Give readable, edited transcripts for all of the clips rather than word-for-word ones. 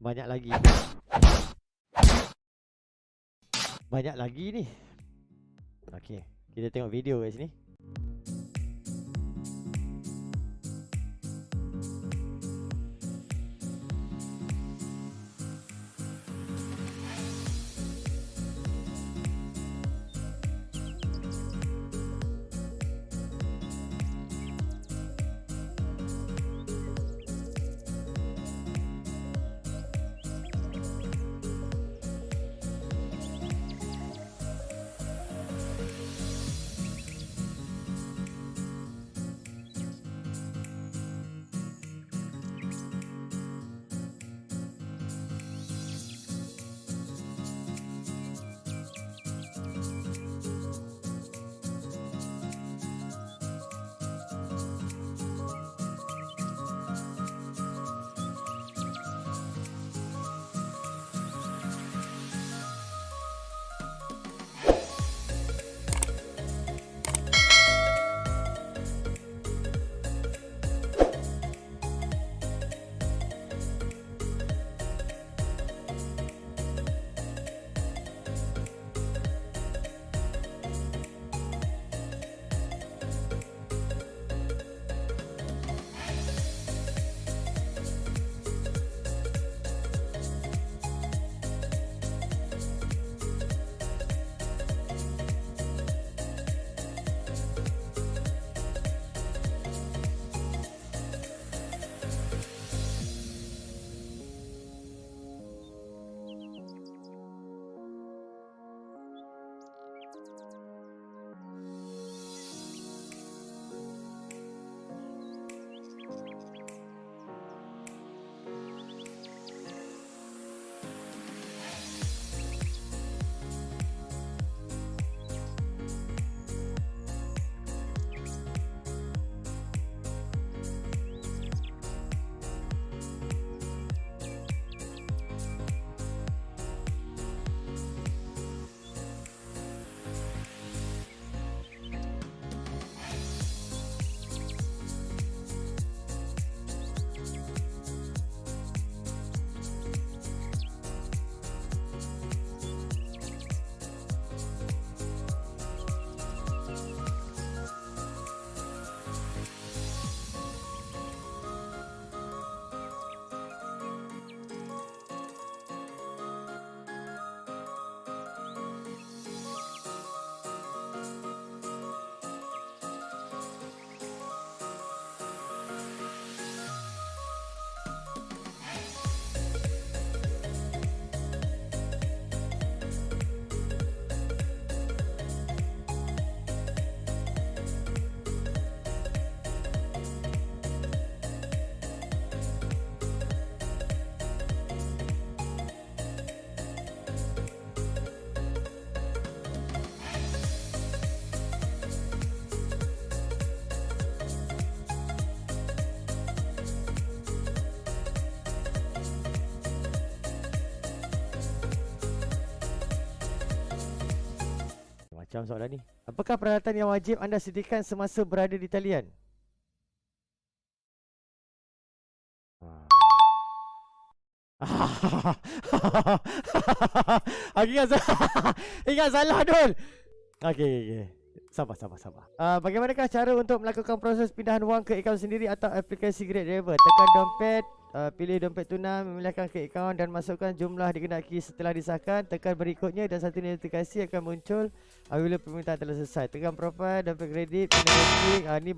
Banyak lagi. Banyak lagi ni. Okey, kita tengok video kat sini. Macam soalan ni. Apakah peralatan yang wajib anda sediakan semasa berada di talian? Aku ingat salah Dul. Okey. Sabar. Bagaimanakah cara untuk melakukan proses pindahan wang ke akaun sendiri atau aplikasi GrabDriver? Tekan dompet, pilih dompet tunai, memilihkan ke akaun dan masukkan jumlah dikehendaki. Setelah disahkan, tekan berikutnya dan satu notifikasi akan muncul apabila permintaan telah selesai. Tekan profile, dompet kredit, ni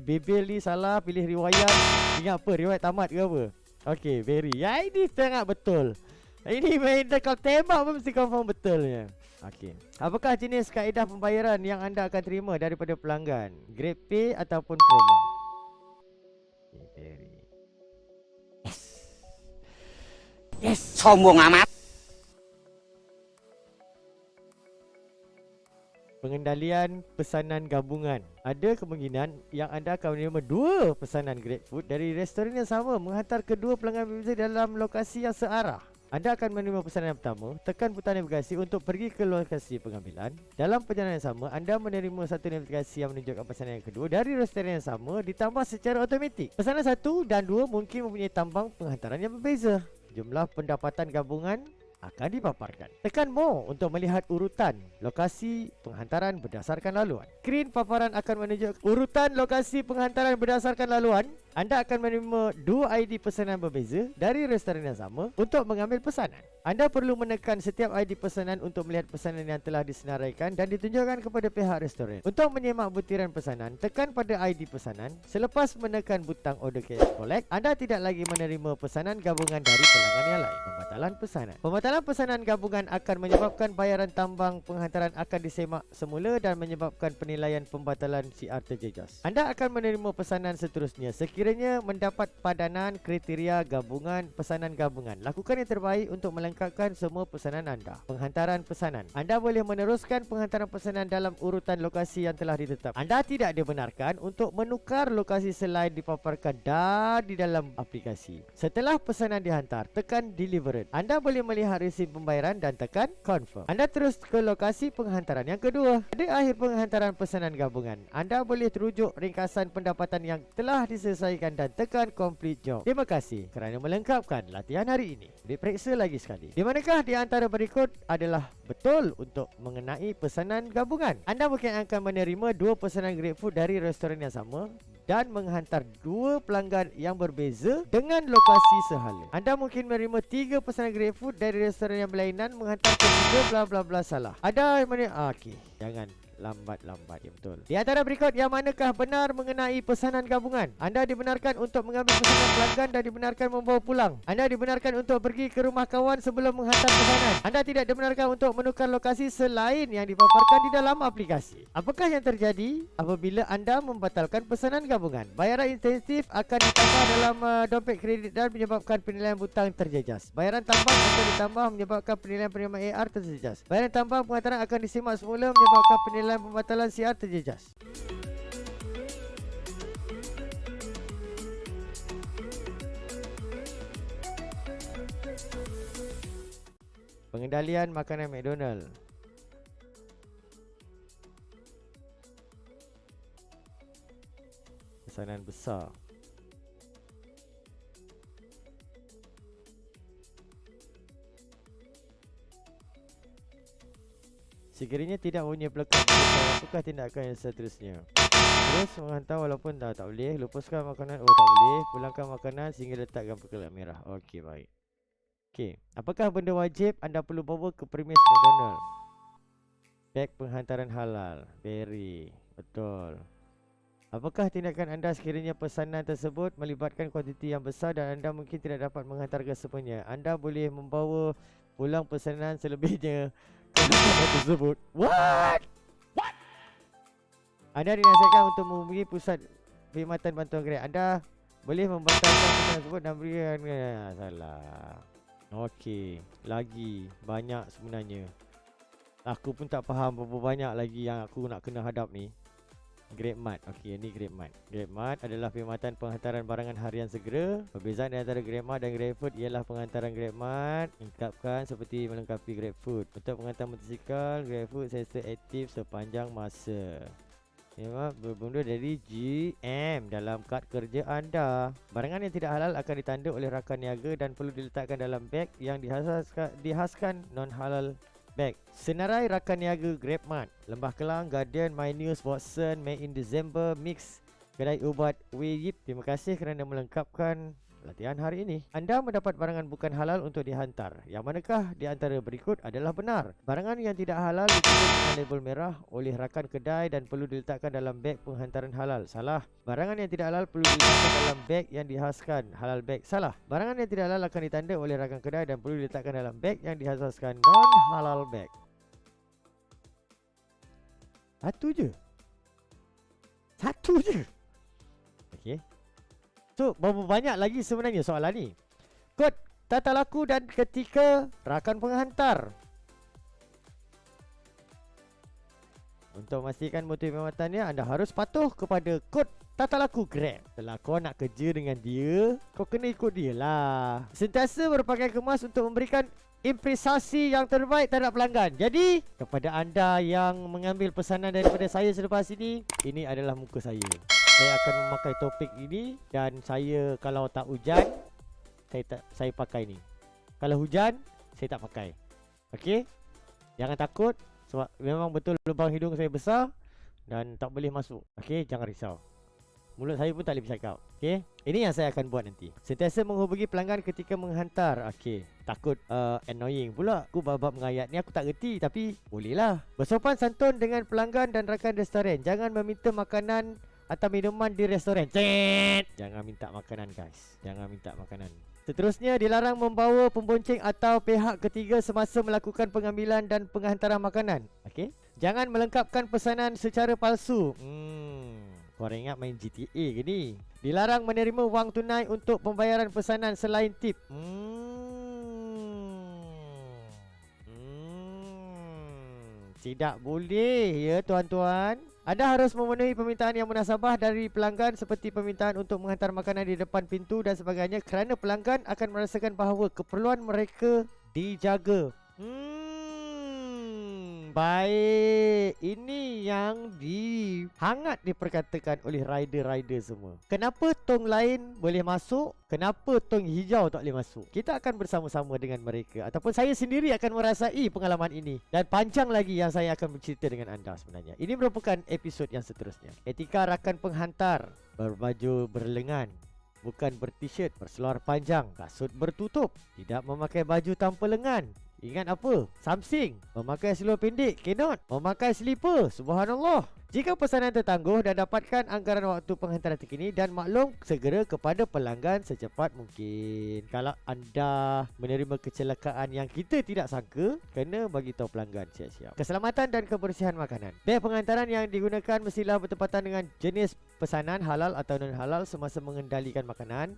bebel ni salah, pilih riwayat. Ingat apa? Riwayat tamat ke apa? Okey, very. Ya, ini sangat betul. Ini main kau tembak pun mesti confirm betulnya. Okey. Apakah jenis kaedah pembayaran yang anda akan terima daripada pelanggan? GrabPay ataupun promo? Okay, very. Yes. Sombong amat. Pengendalian pesanan gabungan. Ada kemungkinan yang anda akan menerima 2 pesanan GrabFood dari restoran yang sama menghantar kedua pelanggan berbeza dalam lokasi yang searah. Anda akan menerima pesanan yang pertama. Tekan butang navigasi untuk pergi ke lokasi pengambilan. Dalam perjalanan yang sama, anda menerima satu notifikasi yang menunjukkan pesanan yang kedua dari restoran yang sama ditambah secara automatik. Pesanan 1 dan 2 mungkin mempunyai tambang penghantaran yang berbeza. Jumlah pendapatan gabungan akan dipaparkan. Tekan More untuk melihat urutan lokasi penghantaran berdasarkan laluan. Skrin paparan akan menunjukkan urutan lokasi penghantaran berdasarkan laluan. Anda akan menerima 2 ID pesanan berbeza dari restoran yang sama untuk mengambil pesanan. Anda perlu menekan setiap ID pesanan untuk melihat pesanan yang telah disenaraikan dan ditunjukkan kepada pihak restoran. Untuk menyemak butiran pesanan, tekan pada ID pesanan. Selepas menekan butang Order Cash Collect, anda tidak lagi menerima pesanan gabungan dari pelanggan yang lain. Pembatalan pesanan. Pembatalan pesanan gabungan akan menyebabkan bayaran tambang penghantaran akan disemak semula dan menyebabkan penilaian pembatalan CR terjejas. Anda akan menerima pesanan seterusnya sekiranya mendapat padanan kriteria gabungan pesanan gabungan. Lakukan yang terbaik untuk melengkapkan semua pesanan anda. Penghantaran pesanan. Anda boleh meneruskan penghantaran pesanan dalam urutan lokasi yang telah ditetapkan. Anda tidak dibenarkan untuk menukar lokasi selain dipaparkan di dalam aplikasi. Setelah pesanan dihantar, tekan Delivered. Anda boleh melihat resip pembayaran dan tekan Confirm. Anda terus ke lokasi penghantaran yang kedua. Pada akhir penghantaran pesanan gabungan, anda boleh terujuk ringkasan pendapatan yang telah diselesaikan dan tekan Complete Job. Terima kasih kerana melengkapkan latihan hari ini. Diperiksa lagi sekali. Di manakah di antara berikut adalah betul untuk mengenai pesanan gabungan? Anda mungkin akan menerima 2 pesanan GrabFood dari restoran yang sama dan menghantar 2 pelanggan yang berbeza dengan lokasi sehala. Anda mungkin menerima 3 pesanan GrabFood dari restoran yang berlainan menghantar ke 3 bla bla bla salah. Ada yang mana? Okey, jangan lambat-lambat. Ya, betul. Di antara berikut yang manakah benar mengenai pesanan gabungan? Anda dibenarkan untuk mengambil pesanan pelanggan dan dibenarkan membawa pulang. Anda dibenarkan untuk pergi ke rumah kawan sebelum menghantar pesanan. Anda tidak dibenarkan untuk menukar lokasi selain yang dipaparkan di dalam aplikasi. Apakah yang terjadi apabila anda membatalkan pesanan gabungan? Bayaran insentif akan ditambah dalam dompet kredit dan menyebabkan penilaian butang terjejas. Bayaran tambang akan ditambah menyebabkan penilaian penerimaan AR terjejas. Bayaran tambang penghantaran akan disimak semula menyebabkan penilaian pembatalan CR terjejas. Pengendalian makanan McDonald. Pesanan besar. Sekiranya tidak punya pelekat, apakah tindakan yang seterusnya? Terus menghantar walaupun tak boleh. Lepaskan makanan, tak boleh. Pulangkan makanan sehingga letakkan pelekat merah. Okey, baik. Okey, apakah benda wajib anda perlu bawa ke premis McDonald? Beg penghantaran halal. Berry. Betul. Apakah tindakan anda sekiranya pesanan tersebut melibatkan kuantiti yang besar dan anda mungkin tidak dapat menghantar kesemuanya? Anda boleh membawa pulang pesanan selebihnya tersebut. What? Anda dinasihatkan untuk menghubungi pusat perkhidmatan bantuan Grab. Anda boleh membatalkan pesanan tersebut dan berikan salah. Okey, lagi banyak sebenarnya. Aku pun tak faham berapa banyak lagi yang aku nak kena hadap ni. GrabMart. Okey, ini GrabMart. GrabMart adalah perkhidmatan penghantaran barangan harian segera. Perbezaan di antara GrabMart dan GrabFood ialah penghantaran GrabMart lengkapkan seperti melengkapi GrabFood. Untuk penghantaran motosikal, GrabFood sentiasa aktif sepanjang masa. Memang bermula dari GM dalam kad kerja anda. Barangan yang tidak halal akan ditanda oleh rakan niaga dan perlu diletakkan dalam beg yang dihaskan non-halal bag. Senarai rakan niaga GrabMart, Lembah Kelang, Guardian, My News, Watson, Made in December, Mix, Kedai Ubat Weyip. Terima kasih kerana melengkapkan latihan hari ini. Anda mendapat barangan bukan halal untuk dihantar. Yang manakah di antara berikut adalah benar? Barangan yang tidak halal ditulis dengan label merah oleh rakan kedai dan perlu diletakkan dalam beg penghantaran halal. Salah. Barangan yang tidak halal perlu diletakkan dalam beg yang dihaskan halal beg. Salah. Barangan yang tidak halal akan ditanda oleh rakan kedai dan perlu diletakkan dalam beg yang dihaskan non halal beg. Satu je. Okey. So, berapa banyak lagi sebenarnya soalan ni? Kod tata laku dan ketika rakan penghantar. Untuk Untuk memastikan mutu perkhidmatannya, anda harus patuh kepada kod tata laku Grab. Setelah kau nak kerja dengan dia, kau kena ikut dia lah. Sentiasa berpakaian kemas untuk memberikan impresasi yang terbaik terhadap pelanggan. Jadi, kepada anda yang mengambil pesanan daripada saya selepas ini adalah muka saya. Saya akan memakai topik ini dan saya kalau tak hujan, saya pakai ni. Kalau hujan, saya tak pakai. Okey? Jangan takut sebab memang betul lubang hidung saya besar dan tak boleh masuk. Okey, jangan risau. Mulut saya pun tak boleh bercakap. Okey, ini yang saya akan buat nanti. Sentiasa menghubungi pelanggan ketika menghantar. Okey, takut annoying pula. Aku bab-bab mengayat ni aku tak reti, tapi bolehlah. Bersopan santun dengan pelanggan dan rakan restoran. Jangan meminta makanan atau minuman di restoran. Jangan minta makanan guys. Jangan minta makanan. Seterusnya, dilarang membawa pembonceng atau pihak ketiga semasa melakukan pengambilan dan penghantaran makanan. Okey. Jangan melengkapkan pesanan secara palsu. Korang ingat main GTA ke ni? Dilarang menerima wang tunai untuk pembayaran pesanan selain tip. Tidak boleh ya tuan-tuan. Anda harus memenuhi permintaan yang munasabah dari pelanggan seperti permintaan untuk menghantar makanan di depan pintu dan sebagainya kerana pelanggan akan merasakan bahawa keperluan mereka dijaga. Baik. Ini yang hangat diperkatakan oleh rider-rider semua. Kenapa tong lain boleh masuk? Kenapa tong hijau tak boleh masuk? Kita akan bersama-sama dengan mereka. Ataupun saya sendiri akan merasai pengalaman ini. Dan panjang lagi yang saya akan bercerita dengan anda sebenarnya. Ini merupakan episod yang seterusnya. Etika rakan penghantar. Berbaju berlengan, bukan ber-t-shirt, berseluar panjang, kasut bertutup, tidak memakai baju tanpa lengan. Ingat apa? Something. Memakai seluar pendek, cannot. Memakai slipper, subhanallah. Jika pesanan tertangguh dan dapatkan anggaran waktu penghantaran terkini dan maklum segera kepada pelanggan secepat mungkin. Kalau anda menerima kecelakaan yang kita tidak sangka, kena bagi tahu pelanggan siap-siap. Keselamatan dan kebersihan makanan. Beg penghantaran yang digunakan mestilah bertepatan dengan jenis pesanan halal atau non halal semasa mengendalikan makanan.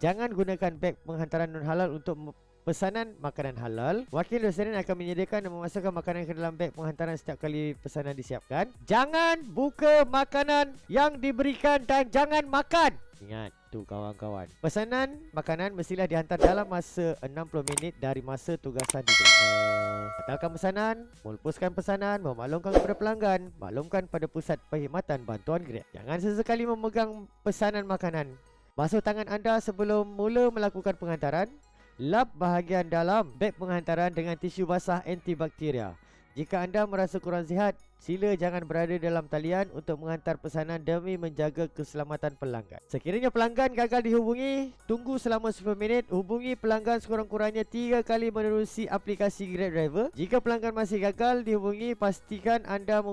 Jangan gunakan beg penghantaran non halal untuk pesanan makanan halal. Wakil restoran akan menyediakan dan memasukkan makanan ke dalam beg penghantaran setiap kali pesanan disiapkan. Jangan buka makanan yang diberikan dan jangan makan. Ingat tu kawan-kawan. Pesanan makanan mestilah dihantar dalam masa 60 minit dari masa tugasan diterima. Batalkan pesanan, melupuskan pesanan, memaklumkan kepada pelanggan, maklumkan pada pusat perkhidmatan bantuan Grab. Jangan sesekali memegang pesanan makanan. Basuh tangan anda sebelum mula melakukan penghantaran. Lap bahagian dalam beg penghantaran dengan tisu basah antibakteria. Jika anda merasa kurang sihat, sila jangan berada dalam talian untuk menghantar pesanan demi menjaga keselamatan pelanggan. Sekiranya pelanggan gagal dihubungi, tunggu selama 10 minit. Hubungi pelanggan sekurang-kurangnya 3 kali menerusi aplikasi Grab Driver. Jika pelanggan masih gagal dihubungi, pastikan anda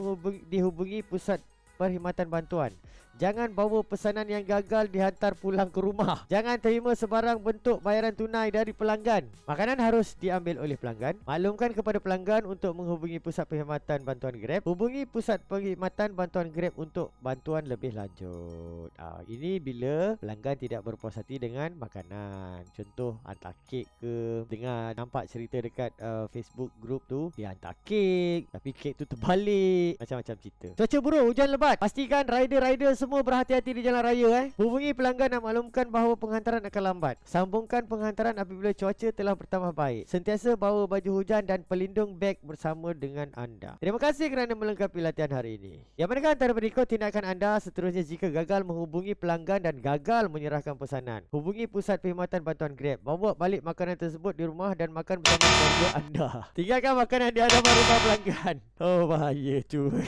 dihubungi pusat perkhidmatan bantuan. Jangan bawa pesanan yang gagal dihantar pulang ke rumah. Jangan terima sebarang bentuk bayaran tunai dari pelanggan. Makanan harus diambil oleh pelanggan. Maklumkan kepada pelanggan untuk menghubungi pusat perkhidmatan bantuan Grab. Hubungi pusat perkhidmatan bantuan Grab untuk bantuan lebih lanjut. Ini bila pelanggan tidak berpuas hati dengan makanan. Contoh hantar kek ke. Dengar nampak cerita dekat Facebook group tu, dia hantar kek tapi kek tu terbalik. Macam-macam cerita. Cuaca buruk, hujan lebat. Pastikan rider-rider semua berhati-hati di jalan raya. Hubungi pelanggan dan maklumkan bahawa penghantaran akan lambat. Sambungkan penghantaran apabila cuaca telah bertambah baik. Sentiasa bawa baju hujan dan pelindung beg bersama dengan anda. Terima kasih kerana melengkapi latihan hari ini. Yang manakah antara berikut tindakan anda seterusnya jika gagal menghubungi pelanggan dan gagal menyerahkan pesanan? Hubungi pusat perkhidmatan bantuan Grab. Bawa balik makanan tersebut di rumah dan makan bersama keluarga anda. Tinggalkan makanan di hadapan rumah pelanggan. Oh bahaya cuy.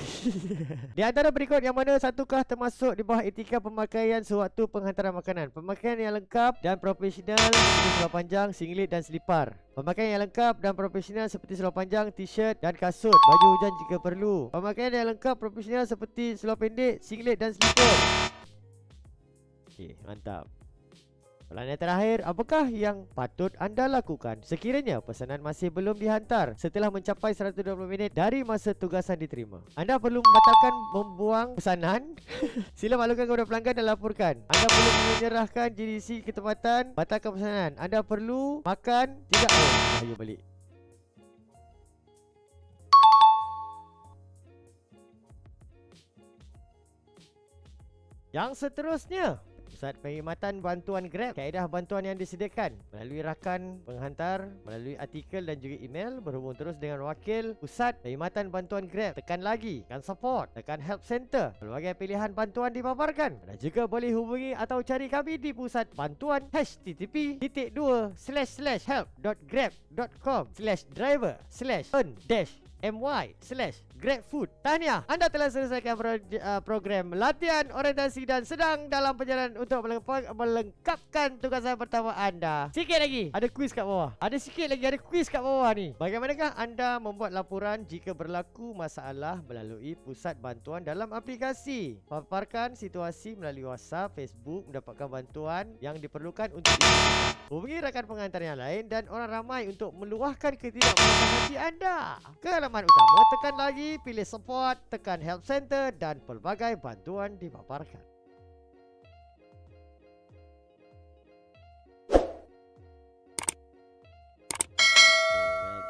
Di antara berikut yang mana satukah termasuk di bawah etika pemakaian sewaktu penghantaran makanan? Pemakaian yang lengkap dan profesional seperti seluar panjang, singlet dan selipar. Pemakaian yang lengkap dan profesional seperti seluar panjang, t-shirt dan kasut, baju hujan jika perlu. Pemakaian yang lengkap profesional seperti seluar pendek, singlet dan selipar. Okey, mantap. Soalan yang terakhir, apakah yang patut anda lakukan sekiranya pesanan masih belum dihantar setelah mencapai 120 minit dari masa tugasan diterima? Anda perlu membatalkan membuang pesanan. Sila maklumkan kepada pelanggan dan laporkan. Anda perlu menyerahkan GDC ke tempatan, batalkan pesanan. Anda perlu makan tidak. Ayo balik. Yang seterusnya, Pusat Perkhidmatan Bantuan Grab. Kaedah bantuan yang disediakan melalui rakan penghantar, melalui artikel dan juga email. Berhubung terus dengan wakil Pusat Perkhidmatan Bantuan Grab. Tekan lagi, tekan support, tekan help center. Pelbagai pilihan bantuan dipaparkan. Anda juga boleh hubungi atau cari kami di Pusat Bantuan http://help.grab.com/driver/earn-my/GrabFood. Tahniah, anda telah selesaikan program latihan orientasi dan sedang dalam perjalanan untuk melengkapkan tugasan pertama anda. Sikit lagi, ada kuis kat bawah. Ada kuis kat bawah ni. Bagaimanakah anda membuat laporan jika berlaku masalah melalui pusat bantuan dalam aplikasi? Paparkan situasi melalui WhatsApp, Facebook, mendapatkan bantuan yang diperlukan untuk hubungi rakan pengantar yang lain dan orang ramai untuk meluahkan ketidakpuasan hati anda. Ke halaman utama, tekan lagi, pilih support, tekan help center dan pelbagai bantuan dipaparkan.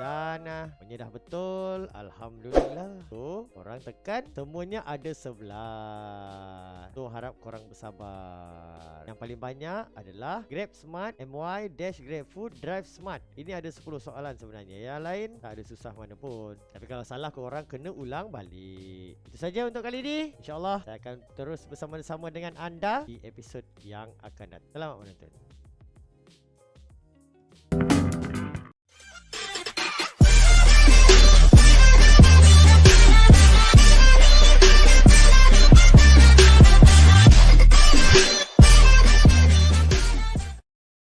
Dan punya dah betul. Alhamdulillah. So, korang tekan, semuanya ada 11. So, harap korang bersabar. Yang paling banyak adalah Grab Smart, MY, Dash Grab Food, Drive Smart. Ini ada 10 soalan sebenarnya. Yang lain tak ada susah mana pun. Tapi kalau salah, korang kena ulang balik. Itu saja untuk kali ini. InsyaAllah saya akan terus bersama-sama dengan anda di episod yang akan datang. Selamat menonton.